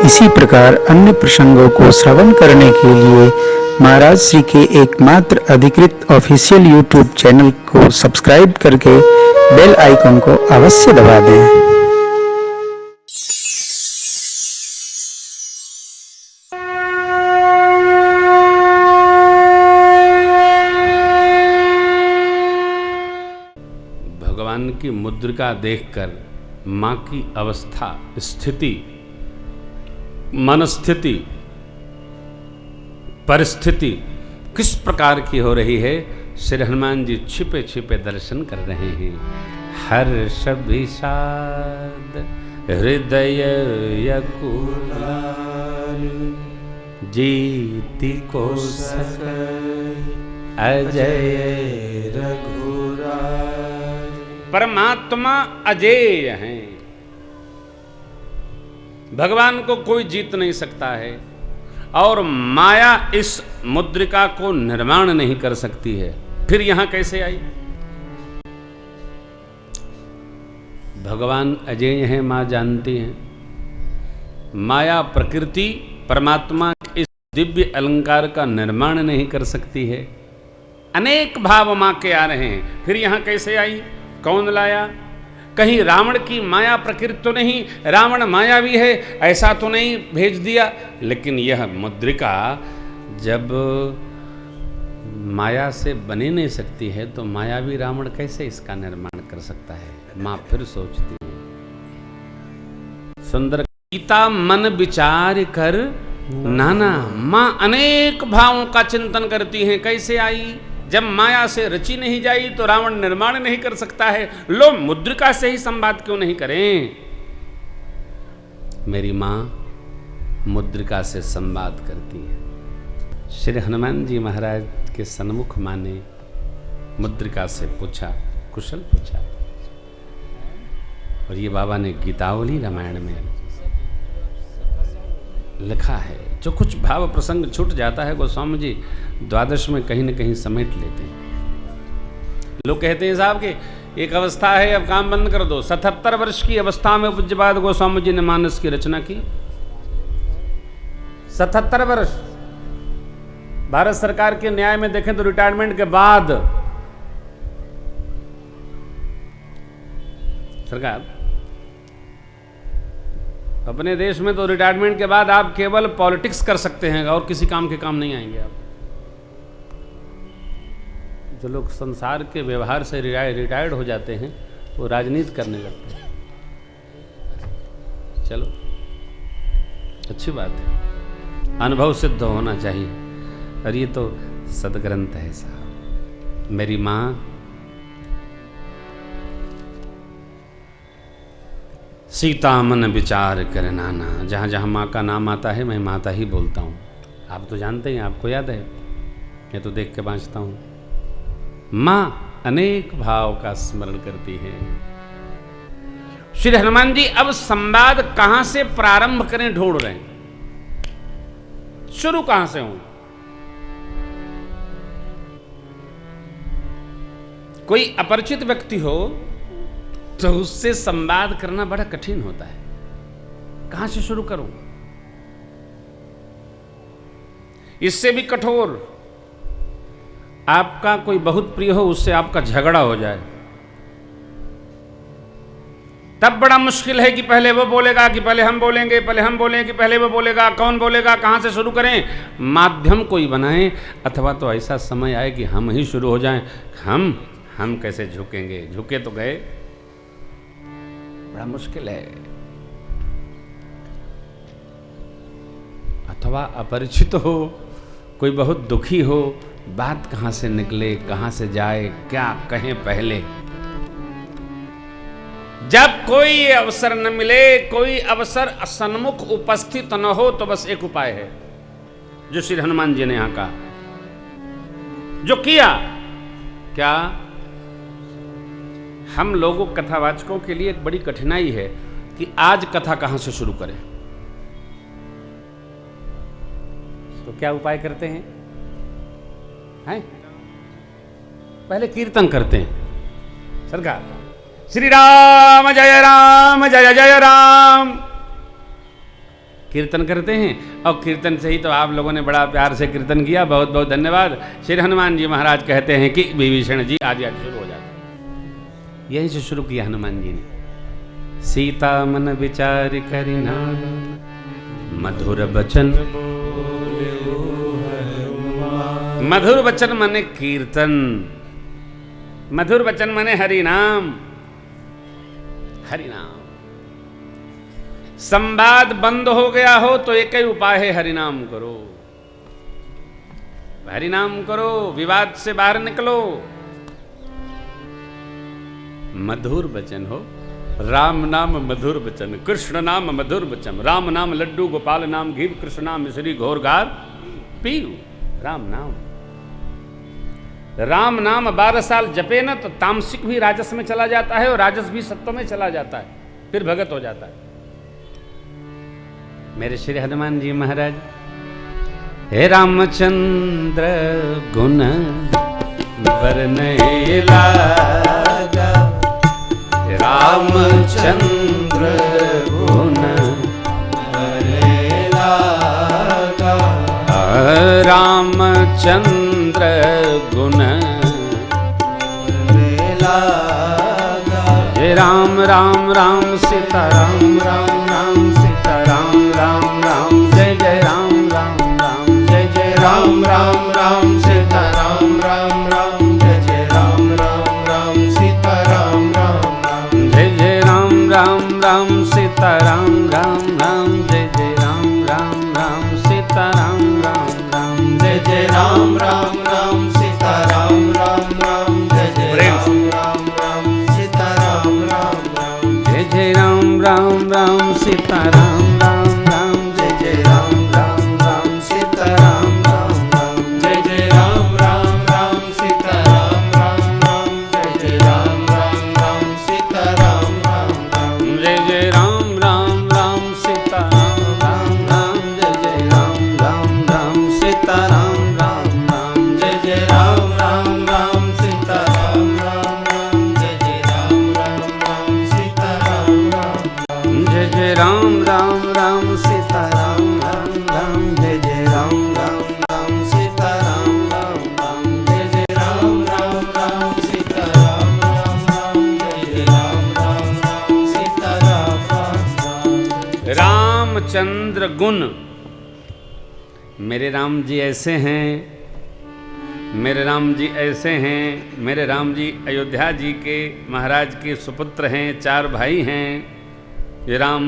इसी प्रकार अन्य प्रसंगों को श्रवण करने के लिए महाराज श्री के एकमात्र अधिकृत ऑफिशियल यूट्यूब चैनल को सब्सक्राइब करके बेल आइकन को अवश्य दबा दें। भगवान की मुद्रिका देखकर माँ की अवस्था, स्थिति, मनस्थिति, परिस्थिति किस प्रकार की हो रही है, श्री हनुमान जी छिपे छिपे दर्शन कर रहे हैं। हर्ष विषाद हृदय यकुलाल, जीति को अजय रघुराय। परमात्मा अजेय हैं, भगवान को कोई जीत नहीं सकता है और माया इस मुद्रिका को निर्माण नहीं कर सकती है। फिर यहां कैसे आई? भगवान अजेय हैं, मां जानती हैं। माया प्रकृति परमात्मा इस दिव्य अलंकार का निर्माण नहीं कर सकती है। अनेक भाव मां के आ रहे हैं, फिर यहां कैसे आई? कौन लाया? कहीं रावण की माया प्रकृति तो नहीं, रावण मायावी है ऐसा तो नहीं भेज दिया। लेकिन यह मुद्रिका जब माया से बने नहीं सकती है तो मायावी रावण कैसे इसका निर्माण कर सकता है? मां फिर सोचती है। सुंदर गीता मन विचार कर नाना, मां अनेक भावों का चिंतन करती हैं। कैसे आई? जब माया से रची नहीं जाई तो रावण निर्माण नहीं कर सकता है। लो मुद्रिका से ही संवाद क्यों नहीं करें? मेरी मां मुद्रिका से संवाद करती है। श्री हनुमान जी महाराज के सन्मुख मां ने मुद्रिका से पूछा, कुशल पूछा। और ये बाबा ने गीतावली रामायण में लिखा है। जो कुछ भाव प्रसंग छूट जाता है गोस्वामी जी द्वादश में कहीं न कहीं समेट लेते हैं। लोग कहते हैं साहब कि एक अवस्था है, अब काम बंद कर दो। 77 वर्ष की अवस्था में पूज्यपाद गोस्वामी जी ने मानस की रचना की। 77 वर्ष। भारत सरकार के न्याय में देखें तो रिटायरमेंट के बाद सरकार अपने देश में तो रिटायरमेंट के बाद आप केवल पॉलिटिक्स कर सकते हैं और किसी काम के काम नहीं आएंगे आप। जो लोग संसार के व्यवहार से रिटायर्ड हो जाते हैं वो राजनीति करने लगते हैं। चलो अच्छी बात है, अनुभव सिद्ध होना चाहिए। और ये तो सदग्रंथ है साहब। मेरी माँ सीता मन विचार कर नाना, जहाँ जहाँ माँ का नाम आता है मैं माता ही बोलता हूँ। आप तो जानते हैं, आपको याद है, मैं तो देख के बाँचता हूँ। माँ अनेक भाव का स्मरण करती है। श्री हनुमान जी अब संवाद कहाँ से प्रारंभ करें ढूंढ रहे हैं, शुरू कहाँ से हो? कोई अपरिचित व्यक्ति हो तो उससे संवाद करना बड़ा कठिन होता है। कहां से शुरू करूं? इससे भी कठोर, आपका कोई बहुत प्रिय हो, उससे आपका झगड़ा हो जाए, तब बड़ा मुश्किल है कि पहले वो बोलेगा कि पहले हम बोलेंगे, पहले हम बोलें कि पहले वो बोलेगा, कौन बोलेगा, कहां से शुरू करें? माध्यम कोई बनाएं, अथवा तो ऐसा समय आए कि हम ही शुरू हो जाएं। हम कैसे झुकेंगे? झुके तो गए, बड़ा मुश्किल है। अथवा अपरिचित हो, कोई बहुत दुखी हो, बात कहां से निकले, कहां से जाए, क्या कहें पहले। जब कोई अवसर न मिले, कोई अवसर सन्मुख उपस्थित न हो, तो बस एक उपाय है जो श्री हनुमान जी ने यहां कहा, जो किया। क्या? हम लोगों कथावाचकों के लिए एक बड़ी कठिनाई है कि आज कथा कहां से शुरू करें। तो क्या उपाय करते हैं? पहले कीर्तन करते हैं। सरकार श्री राम जय जय जय राम। कीर्तन करते हैं, और कीर्तन से ही तो आप लोगों ने बड़ा प्यार से कीर्तन किया, बहुत बहुत धन्यवाद। श्री हनुमान जी महाराज कहते हैं कि विभीषण जी आदि आदि शुरू हो जाता है। यहीं से शुरू किया हनुमान जी ने। सीता मन विचार करिना मधुर बचन, मधुर वचन माने कीर्तन, मधुर वचन माने हरि नाम, हरि नाम। संवाद बंद हो गया हो तो एक ही उपाय है, हरि नाम करो, हरि नाम करो, विवाद से बाहर निकलो। मधुर वचन हो, राम नाम मधुर वचन, कृष्ण नाम मधुर वचन, राम नाम लड्डू गोपाल नाम घी, कृष्ण नाम मिश्री घोर गार पीऊ। राम नाम, राम नाम 12 साल जपे न तो तामसिक भी राजस में चला जाता है और राजस भी सत्व में चला जाता है, फिर भगत हो जाता है। मेरे श्री हनुमान जी महाराज, हे रामचंद्र गुण बरनए लागा, रामचंद्र गुण बरनए लागा, रामचंद्र गुण बरनए लागा। जय राम राम राम सीता राम राम राम सीता राम राम राम, जय जय राम राम राम, जय जय राम राम राम सीता राम राम राम, जय जय राम राम राम सीता राम राम राम, जय जय राम राम राम सीता राम राम राम, जय जय राम राम राम सीता राम राम राम, जय जय राम राम राम सीता राम राम राम, जय जय राम राम राम सीता राम राम राम, जय जय राम राम राम सीता राम राम राम, जय जय राम राम राम सीता राम राम राम, जय जय राम राम राम सीता राम राम राम, जय जय राम राम राम सीता राम राम राम, जय जय राम राम राम सीता राम राम राम, जय जय राम राम राम सीता राम राम राम, जय जय राम राम राम सीता राम राम राम, जय जय राम राम राम सीता राम राम, जय जय राम राम राम सीता राम राम राम, जय जय राम राम राम सीता राम राम राम, जय जय राम राम राम सीता राम राम राम, जय जय राम राम राम सीता राम राम राम। रामचंद्र गुण, मेरे राम जी ऐसे हैं, मेरे राम जी ऐसे हैं, मेरे राम जी अयोध्या जी के महाराज के सुपुत्र हैं, 4 भाई हैं, ये राम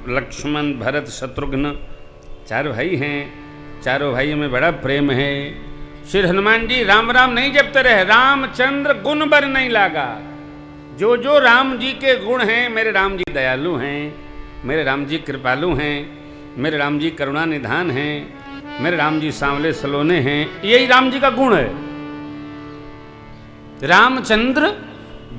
लक्ष्मण भरत शत्रुघ्न 4 भाई हैं, चारों भाइयों में बड़ा प्रेम है। श्री हनुमान जी राम राम नहीं जपते रहे, रामचंद्र गुण बर नहीं लागा। जो जो राम जी के गुण हैं, मेरे राम जी दयालु हैं, मेरे राम जी कृपालु हैं, मेरे राम जी करुणा निधान हैं, मेरे राम जी सांवले सलोने हैं, यही राम जी का गुण है। रामचंद्र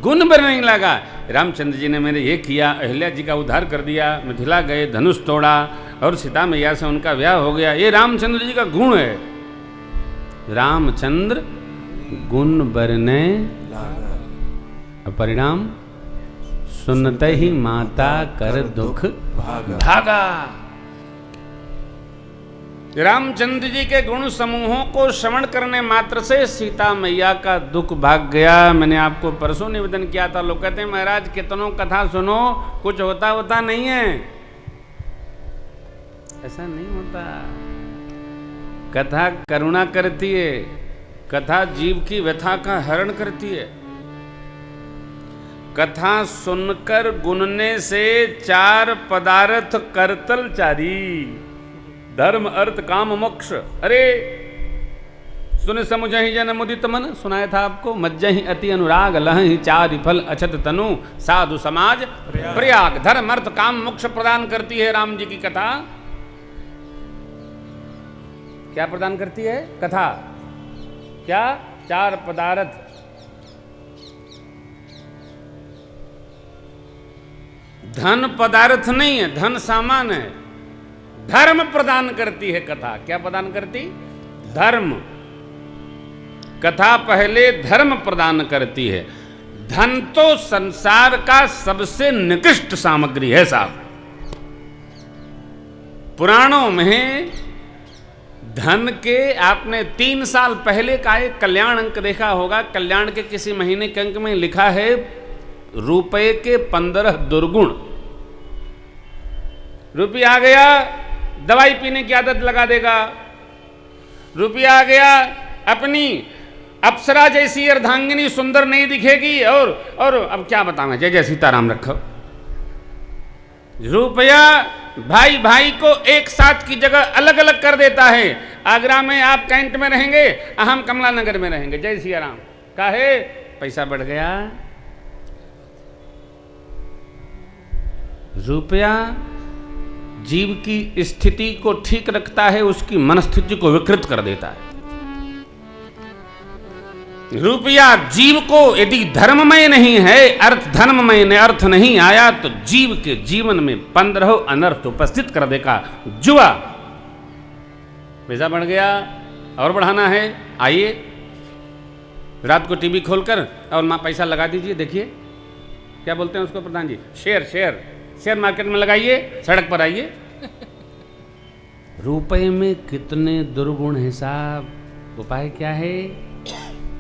गुण बर नहीं लगा। रामचंद्र जी ने मेरे ये किया, अहिल्या जी का उद्धार कर दिया, मिथिला गए, धनुष तोड़ा और सीता मैया से उनका ब्याह हो गया, ये रामचंद्र जी का गुण है। रामचंद्र गुण बरने परिणाम सुनते ही माता कर दुख भागा। रामचंद्र जी के गुण समूहों को श्रवण करने मात्र से सीता मैया का दुख भाग गया। मैंने आपको परसों निवेदन किया था, लोग कहते हैं महाराज कितनों कथा सुनो कुछ होता नहीं है। ऐसा नहीं होता। कथा करुणा करती है, कथा जीव की व्यथा का हरण करती है। कथा सुनकर गुनने से 4 पदार्थ करतल चारी, धर्म अर्थ काम मोक्ष। अरे सुन समुझहि जन मुदित मन, सुनाया था आपको। मज्जहि अति अनुराग लहहि 4 फल अछत तनु, साधु समाज प्रयाग। धर्म अर्थ काम मोक्ष प्रदान करती है राम जी की कथा। क्या प्रदान करती है कथा? क्या? 4 पदार्थ। धन पदार्थ नहीं है, धन सामान है। धर्म प्रदान करती है कथा। क्या प्रदान करती? धर्म। कथा पहले धर्म प्रदान करती है। धन तो संसार का सबसे निकृष्ट सामग्री है साहब। पुराणों में धन के आपने 3 साल पहले का एक कल्याण अंक देखा होगा। कल्याण के किसी महीने के अंक में लिखा है रुपए के 15 दुर्गुण। रुपया आ गया दवाई पीने की आदत लगा देगा, रुपया आ गया अपनी अप्सरा जैसी अर्धांगिनी सुंदर नहीं दिखेगी, और अब क्या बताऊं, जय जय सीताराम रखो। रुपया भाई भाई को एक साथ की जगह अलग अलग कर देता है। आगरा में आप कैंट में रहेंगे, हम कमला नगर में रहेंगे, जय सिया राम। काहे? पैसा बढ़ गया। रुपया जीव की स्थिति को ठीक रखता है, उसकी मनस्थिति को विकृत कर देता है। रुपया जीव को यदि धर्ममय नहीं है, अर्थ धर्ममय ने अर्थ नहीं आया, तो जीव के जीवन में 15 अनर्थ उपस्थित कर देगा। जुआ, पैसा बढ़ गया और बढ़ाना है, आइए रात को टीवी खोलकर और मां पैसा लगा दीजिए। देखिए क्या बोलते हैं उसको प्रधान जी, शेयर मार्केट में लगाइए, सड़क पर आइए। रुपए में कितने दुर्गुण है साहब। उपाय क्या है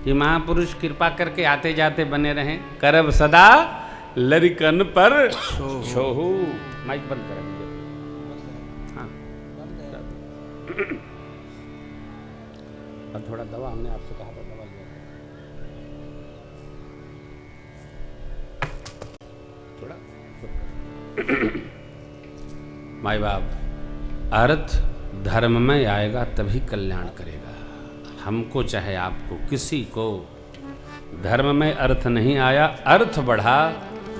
कि महापुरुष कृपा करके आते जाते बने रहें। करब सदा लरिकन पर छोहू। माइक बंद करा दीजिए। हाँ और थोड़ा दवा, हमने आपसे कहा था दवा लिया, थोड़ा माई बाप। अर्थ धर्म में आएगा तभी कल्याण करेगा। हमको चाहे आपको, किसी को धर्म में अर्थ नहीं आया, अर्थ बढ़ा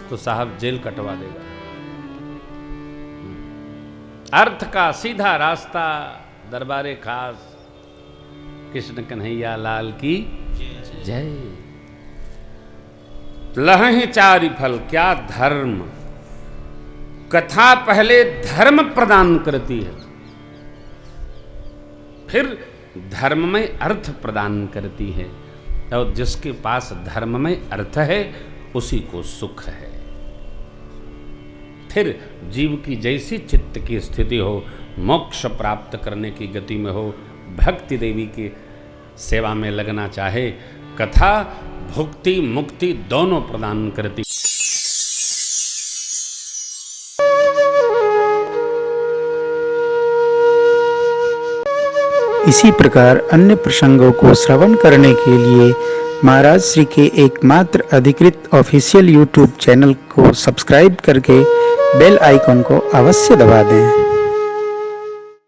तो साहब जेल कटवा देगा। अर्थ का सीधा रास्ता दरबारे खास कृष्ण कन्हैया लाल की जय। लहं चारि फल क्या धर्म, कथा पहले धर्म प्रदान करती है, फिर धर्म में अर्थ प्रदान करती है। और जिसके पास धर्म में अर्थ है उसी को सुख है। फिर जीव की जैसी चित्त की स्थिति हो, मोक्ष प्राप्त करने की गति में हो, भक्ति देवी की सेवा में लगना चाहे, कथा भुक्ति मुक्ति दोनों प्रदान करती। इसी प्रकार अन्य प्रसंगों को श्रवण करने के लिए महाराज श्री के एकमात्र अधिकृत ऑफिशियल यूट्यूब चैनल को सब्सक्राइब करके बेल आइकन को अवश्य दबा दें।